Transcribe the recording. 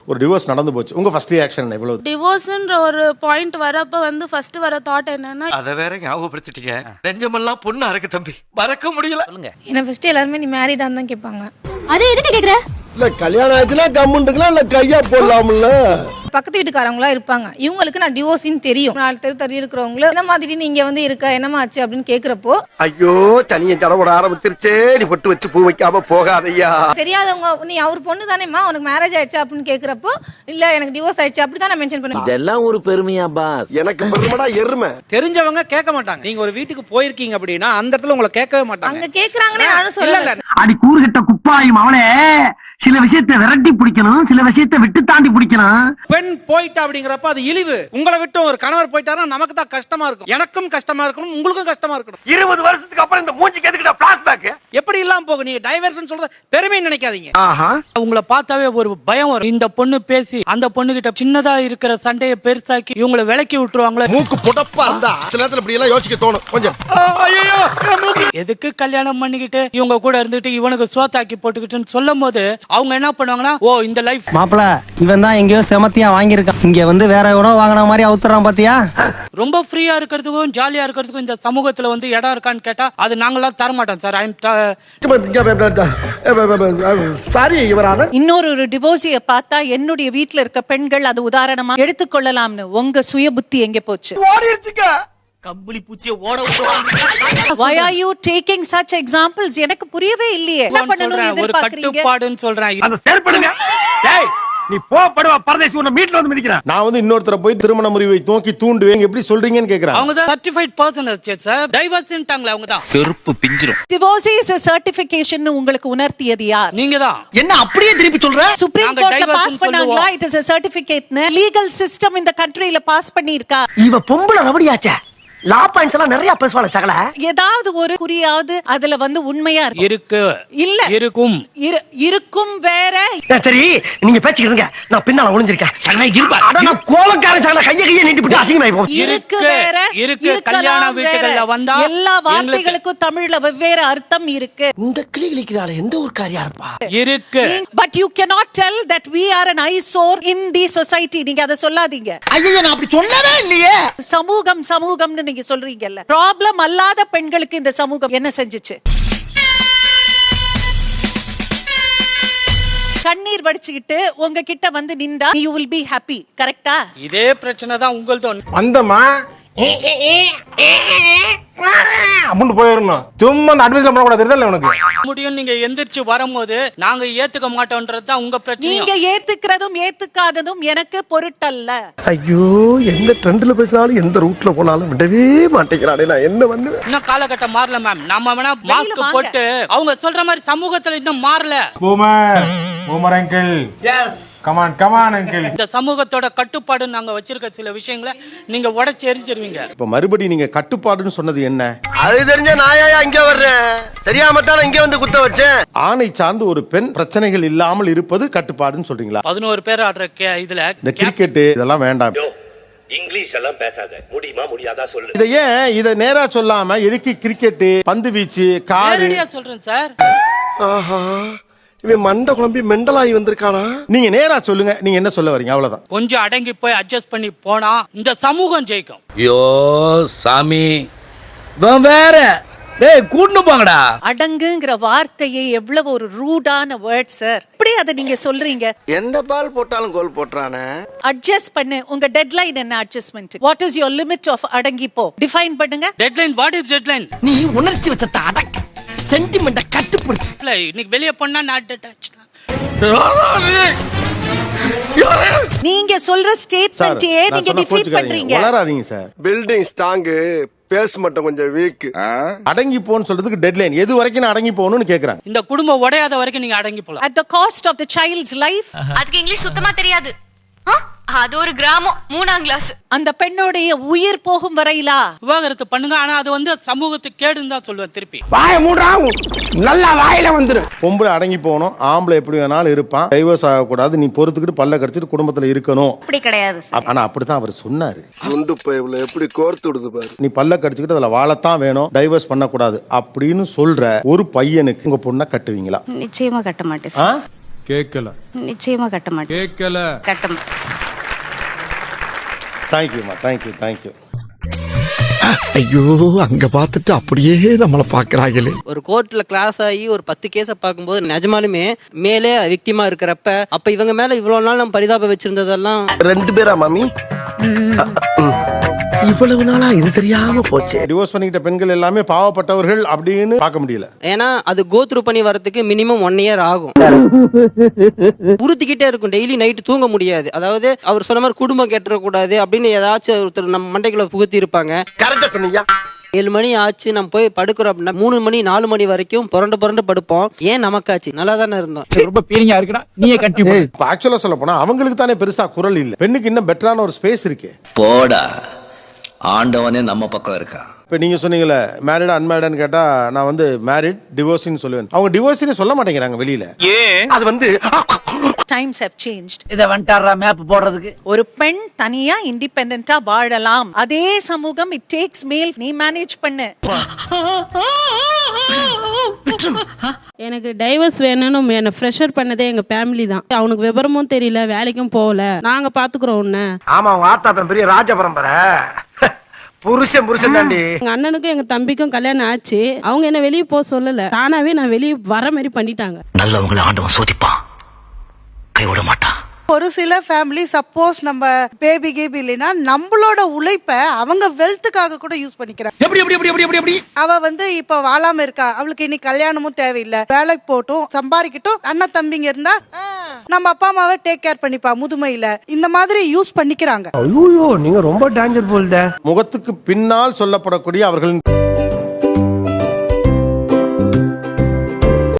ஒரு டிவோர்ஸ் நடந்து போச்சு, உங்க ஃபர்ஸ்ட் ரியாக்ஷன் எவ்வளவு? டிவோர்ஸ்ன்ற ஒரு பாயிண்ட் வரப்ப வந்து ஃபர்ஸ்ட் வர தாட் என்னன்னா, அத வேற ஞாபகப்படுத்திட்டீங்க. நெஞ்சமெல்லாம் பொண்ணு அறக்கு தம்பி, மறக்க முடியல. என்ன ஃபர்ஸ்ட் எல்லாரும் நீ மேரிடான்னு தான் கேட்பாங்க. அது எதுக்கு கேக்குற? இல்ல கல்யாணம் ஆச்சுன்னா கம்முன்னு இருக்கலாம், இல்ல கையா போடலாம்ல. பக்கத்து வீட்டுக்காரங்களா இருப்பாங்க, இவங்களுக்கு நான் டிவோர்ஸ்னு தெரியும். 4 தெரு தள்ளி இருக்கிறவங்க என்ன மாதிரி நீங்க வந்து இருக்க என்னமா ஆச்சு அப்படின்னு கேக்குறப்போ, ஐயோ சனியை தடவோட ஆரம்பிச்சிருச்சே, நீ பொட்டு வச்சு பூ வைக்காம போகாதையா. தெரியாதவங்க நீ அவர் பொண்ணு தானேம்மா, உனக்கு மேரேஜ் ஆயிடுச்சு அப்படின்னு கேக்குறப்போ, இல்ல எனக்கு டிவோர்ஸ் ஆயிடுச்சு அப்படிதான் நான் மென்ஷன் பண்ணுவேன். இதெல்லாம் ஒரு பெருமையா பாஸ்? எனக்கு பெருமடா எருமை. தெரிஞ்சவங்க கேட்க மாட்டாங்க. நீங்க ஒரு வீட்டுக்கு போயிருக்கீங்க அப்படின்னா அந்த இடத்துல உங்களை கேட்கவே மாட்டாங்க. அங்க கேக்குறாங்கன்னு நானும் சொல்லல. அடி கூறுகிட்ட குப்பாயும் அவளே, சில விஷயத்தை விரட்டி பிடிக்கணும், சில விஷயத்தை விட்டு தாண்டி பிடிக்கணும். பெண் போயிட்டா அப்படிங்கிறப்ப அது இழிவு. உங்களை விட்டு ஒரு கணவர் போயிட்டாருன்னா நமக்கு தான் கஷ்டமா இருக்கும். எனக்கும் கஷ்டமா இருக்கணும், உங்களுக்கும் கஷ்டமா இருக்கணும். 20 வருஷத்துக்கு அப்புறம் இந்த மூஞ்சிக்கு எதுக்குடா ஃபிளாஷ்பேக்? எப்படி இல்லாம போகும்? நீங்க டைவர்ஷன் சொல்ற பெருமை நினைக்காதீங்க. ஆஹா, உங்களை பார்த்தாவே ஒரு பயம் வரும். இந்த பொண்ணு பேசி அந்த பொண்ணு கிட்ட சின்னதா இருக்கிற சண்டையை பெருசாக்கி இவங்களை விலக்கி விட்டுருவாங்களே. மூக்கு புடப்பா இருந்தா சில நேரத்துல இப்படி எல்லாம் யோசிக்க தோணும் கொஞ்சம். எதுக்கு கல்யாணம் பண்ணிக்கிட்டு இவங்க கூட இருந்துட்டு இவனுக்கு சோத்தாக்கி போட்டுக்கிட்டுன்னு சொல்லும் போது அவங்க என்ன பண்ணுவாங்கன்னா, ஓ இந்த லைஃப் மாப்பிள இவன் தான் எங்கேயோ செமத்தியா வாங்கியிருக்கான், இங்க வந்து வேற எவனோ வாங்கின மாதிரி அவுத்துறான் பாத்தியா. ரொம்ப ஃப்ரீயா இருக்கிறதுக்கும் ஜாலியா இருக்கிறதுக்கும் இந்த சமூகத்துல வந்து இடம் இருக்கான்னு கேட்டா அது நாங்களாம் தரமாட்டோம் சார். சாரி யுவரான. இன்னொரு டிவோர்ஸிய பார்த்தா என்னுடைய வீட்ல இருக்க பெண்கள் அது உதாரணமா எடுத்துக்கொள்ளலாம்னு உங்க சுய புத்தி எங்க போச்சு? ஓடிருச்சுங்க. கம்பளி பூச்சியை ஓட Why are you taking such examples? எனக்கு புரியவே இல்லையே. என்ன பண்ணனும் ஒரு எதிர்பார்க்கறீங்க? கட்டுப்பாடுன்னு சொல்றேன். அந்த செயல்படுங்க. டேய் நீ போடுவா பரதேசி, உன்னை மீட்ல வந்து மிதிக்கிறேன். நான் வந்து இன்னொருத்தர போய் திருமண முறிவை நோக்கி தூண்டுவேன் எப்படி சொல்றீங்கன்னு கேக்குறேன். அவங்க தான் சர்டிஃபைட் பர்சன் சார், டைவர்ஸ்ன்ட்டாங்களே அவங்க தான். செருப்பு பிஞ்சிரும். Divorce is a certification னு உங்களுக்கு உணர்த்தியது யார்? நீங்க தான். என்ன அப்படியே திருப்பி சொல்ற? சுப்ரீம் கோர்ட்ல பாஸ் பண்ணாங்களா? It is a certificate னு legal system இந்த கண்ட்ரில பாஸ் பண்ணிருக்கா? இவ பொம்பளை ரபடியாச்சே, லா பாயிண்ட்ஸ் எல்லாம் நிறைய பேசுவாங்க சகல. ஏதாவது ஒரு குறியாவது அதுல வந்து உண்மையா இருக்கு இல்ல இருக்கும் இருக்கும் வேற. சரி நீங்க பேசிக்கிறீங்க, நான் பின்னால ஒளிஞ்சிருக்கேன். சகல இருப்பா, அட நான் கோவக்கார சகல கையை நீட்டி போட்டு அசிங்கமாயி போ. இருக்கு வேற இருக்கு. கல்யாண வீட்டுகள்ல வந்தா எல்லா வார்த்தைகளுக்கும் தமிழ்ல வெவ்வேறு அர்த்தம் இருக்கு. இந்த கிளி கிளிக்கிறாளே எந்த ஒரு காரியா இருப்பா இருக்கு. But you cannot tell that we are an eyesore in the society. நீங்க அத சொல்லாதீங்க. ஐயோ நான் அப்படி சொல்லவே இல்லையே. சமூகம்னு நீங்க சொல்றீங்கல்ல, ப்ராப்ளம் அல்லாத பெண்களுக்கு இந்த சமூகம் என்ன செஞ்சுச்சு? கண்ணீர் வடிச்சுக்கிட்டு உங்ககிட்ட வந்து நின்றா you will be happy. கரெக்ட்டா? இதே பிரச்சனை தான் உங்களுது. வந்தமா அப்படின்னு போயிடணும். சும்மா அந்த அட்வைஸ்ல பண்ணக்கூடாது, தெரியல உனக்கு முடியும். நீங்க எந்திரிச்சு வரும்போது நாங்க ஏத்துக்க மாட்டோம்ன்றது தான் உங்க பிரச்சனை. நீங்க ஏத்துக்கிறதும் ஏத்துக்காததும் எனக்கு பொருட்டல்ல. ஐயோ எந்த ட்ரெண்ட்ல பேசினாலும் எந்த ரூட்ல போனாலும் விடவே மாட்டேங்கிறானே, நான் என்ன பண்ணுவேன்? இன்னும் காலகட்டம் மாறல மேம். நம்ம வேணா மாஸ்க் போட்டு அவங்க சொல்ற மாதிரி சமூகத்துல இன்னும் மாறல. Boomer uncle. Yes. Come on uncle. இந்த சமூகத்தோட கட்டுப்பாடு நாங்க வச்சிருக்க சில விஷயங்களை நீங்க உடைச்சு எரிஞ்சிருவீங்க. இப்ப மறுபடியும் நீங்க கட்டுப்பாடுன்னு சொன்னது என்ன? அது தெரிஞ்ச நாயா இங்க வர்றேன், தெரியாம தான் இங்க வந்து குத்த வச்சேன். ஆணை சார்ந்து ஒரு பெண் பிரச்சனைகள் இல்லாமல் இருப்பது கட்டுப்பாடுன்னு சொல்றீங்களா? 11 பேர் ஆடுற இதுல இந்த கிரிக்கெட் இதெல்லாம் வேண்டாம். இங்கிலீஷ் எல்லாம் பேசாத, முடியுமா முடியாதா சொல்லு. இத ஏன் இத நேரா சொல்லாம எதுக்கு கிரிக்கெட், பந்து வீச்சு, கார்? நேரடியா சொல்றேன் சார். ஆஹா, இவன் மண்டை குழம்பி மெண்டலாகி வந்திருக்கானா? நீங்க நேரா சொல்லுங்க, நீங்க என்ன சொல்ல வரீங்க? அவ்வளவுதான். கொஞ்சம் அடங்கி போய் அட்ஜஸ்ட் பண்ணி போனா இந்த சமூகம் ஜெயிக்கும். ஐயோ சாமி வேற டேய் கூட்டு போங்கடா. அடங்குங்கிற வார்த்தையை எவ்வளவு ஒரு ரூடான வேர்ட் சார். இப்படி அதை நீங்க சொல்றீங்க. எந்த பால் போட்டாலும் கோல் போட்றானே. அட்ஜஸ்ட் பண்ணு. உங்க டெட்லைன் என்ன adjustment? What is your limit of அடங்கி போ? டிஃபைன் பண்ணுங்க. Deadline, what is deadline? நீ உணர்ச்சி வச்சத அடக்க, சென்டிமெண்ட கட்டுப்படுத்து. இல்ல இன்னைக்கு வெளிய பண்ணா நாட் அட்டாச். நீங்க சொல்ற ஸ்டேட்மென்ட்டே நீங்க டிஃபீட் பண்றீங்க. வளராதீங்க சார். பில்டிங் ஸ்ட்ராங், பேஸ் மட்டும் கொஞ்சம் வீக். அடங்கி போன்னு சொல்றதுக்கு டெட்லைன் எது வரைக்கும் நான் அடங்கி போகணும்னு கேக்குறாங்க. இந்த குடும்பம் உடையாத வரைக்கும் நீங்க அடங்கி போலாம். At the cost of the child's life. அதுக்கு இங்கிலீஷ் சுத்தமா தெரியாது. அது ஒரு கிராமம் 3ஆம் கிளாஸ். அந்த பெண்ணோடைய உயிர் போகும் வரையிலா விவாகரத்து பண்ணுங்க. ஆனா அது வந்து சமூகத்துக்கு கேடுன்னு தான் சொல்லுவேன். திருப்பி வாயை மூடுறா, நல்லா வாயில வந்துரு. பொம்பளை அடங்கி போகணும், ஆம்பளை எப்படி வேணாலும் இருப்பான், டைவர்ஸ் ஆகக்கூடாது, நீ பொறுத்துக்கிட்டு பல்ல கடிச்சிட்டு குடும்பத்துல இருக்கணும். அப்படி கிடையாது. ஆனா அப்படித்தான் அவர் சொன்னாரு. குண்டு பைப்ல எப்படி கோர்த்து விடுது பாரு. நீ பல்ல கடிச்சிக்கிட்டு அதுல வாழத்தான் வேணும், டைவர்ஸ் பண்ணக்கூடாது அப்படின்னு சொல்ற ஒரு பையனுக்கு உங்க பொண்ணை கட்டுவீங்களா? நிச்சயமா கட்ட மாட்டேன். கேட்கல நிச்சயமா கட்ட மாட்டேன். கேட்கல கட்ட மாட்டேன். தேங்க்யூமா, தேங்க்யூ. ஐயோ அங்க பார்த்துட்டு அப்படியே நம்மள பாக்குறாங்களே. ஒரு கோர்ட்ல கிளாஸ் ஆகி ஒரு 10 கேஸ பார்க்கும்போது நிஜமாலுமே மேலே விக்டிமா இருக்கிறப்ப அப்ப இவங்க மேல இவ்வளவு நாள் நம்ம பரிதாபம் வச்சிருந்ததெல்லாம் 2 பேரா மாமி? இவ்வளவு நாளா இது தெரியாம போச்சு. டிவோர்ஸ் பண்ணிக்கிட்ட பெண்கள் எல்லாமே பாவப்பட்டவர்கள் அப்படின்னு பார்க்க முடியல. ஏன்னா அது கோ த்ரூ பண்ணி வரதுக்கு மினிமம் 1 இயர் ஆகும். உறுத்திக்கிட்டே இருக்கும், டெய்லி நைட் தூங்க முடியாது. அதாவது அவர் சொன்ன மாதிரி குடும்பம் கெட்டுற கூடாது அப்படின்னு ஏதாச்சும் ஒருத்தர் நம்ம மண்டைக்குள்ள புகுத்தி இருப்பாங்க. கரெக்டா சொன்னீங்க. 7 மணி ஆச்சு நம்ம போய் படுக்கிறோம் அப்படின்னா 3 மணி 4 மணி வரைக்கும் புரண்டு படுப்போம். ஏன் நமக்காச்சு நல்லா தானே இருந்தோம். ரொம்ப பீலிங்கா இருக்குடா, நீயே கண்டினியூ. இப்ப ஆக்சுவலா சொல்ல போனா அவங்களுக்கு தானே பெருசா குரல் இல்ல. பெண்ணுக்கு இன்னும் பெட்டரான ஒரு ஸ்பேஸ் இருக்கு. போடா, ஆண்டவனே நம்ம பக்கம் இருக்கா. இப்ப நீங்க சொன்னீங்கல்ல மேரிடா அன்மேரிடான்னு கேட்டா நான் வந்து மேரிட் டிவோர்ஸ்னு சொல்லுவேன். அவங்க டிவோர்ஸ்னு சொல்ல மாட்டேங்கிறாங்க வெளியில. அது வந்து டைம்ஸ் ஹேவ் சேஞ்ச்ட். இத வண்டாரா மேப் போடுறதுக்கு. ஒரு பெண் தனியா இண்டிபெண்டன்ட்டா வாழலாம். அதே சமூகம் இட் டேக்ஸ் மேல். நீ மேனேஜ் பண்ணு. எனக்கு டைவர்ஸ் வேணும்னு என்ன ஃப்ரெஷர் பண்ணதே எங்க ஃபேமிலி தான். அவனுக்கு விவரமும் தெரியல, வேலைக்கும் போகல, நாங்க பாத்துக்கிறோம் உன்ன. ஆமா, உங்க ஆத்தா பெரிய ராஜ பரம்பரை. புருஷன் தாண்டி. எங்க அண்ணனுக்கும் எங்க தம்பிக்கும் கல்யாணம் ஆச்சு. அவங்க என்ன வெளியே போக சொல்லல, தானாவே நான் வெளியே வர மாதிரி பண்ணிட்டாங்க. நல்லவங்களை ஆண்டவன் சோதிப்பான், கைவிட மாட்டான். ஒரு சில ஃபேமிலி சப்போஸ் நம்ம பேபி இல்லைன்னா நம்மளோட உழைப்ப அவங்க வெல்த்துக்காக கூட யூஸ் பண்ணிக்கிறாங்க. எப்படி அவ வந்து இப்ப வாழாம இருக்கா, அவளுக்கு இனி கல்யாணமும் தேவையில்லை, வேலைக்கு போட்டும் சம்பாதிக்கட்டும், அண்ணன் தம்பிங்க இருந்தா நம்ம அப்பா அம்மாவை டேக் கேர் பண்ணிப்பா முதுமையில, இந்த மாதிரி யூஸ் பண்ணிக்கிறாங்க. ஐயோ, நீங்க ரொம்ப டேஞ்சர் போல்த. முகத்துக்கு பின்னால் சொல்லப்படக்கூடிய அவர்களின்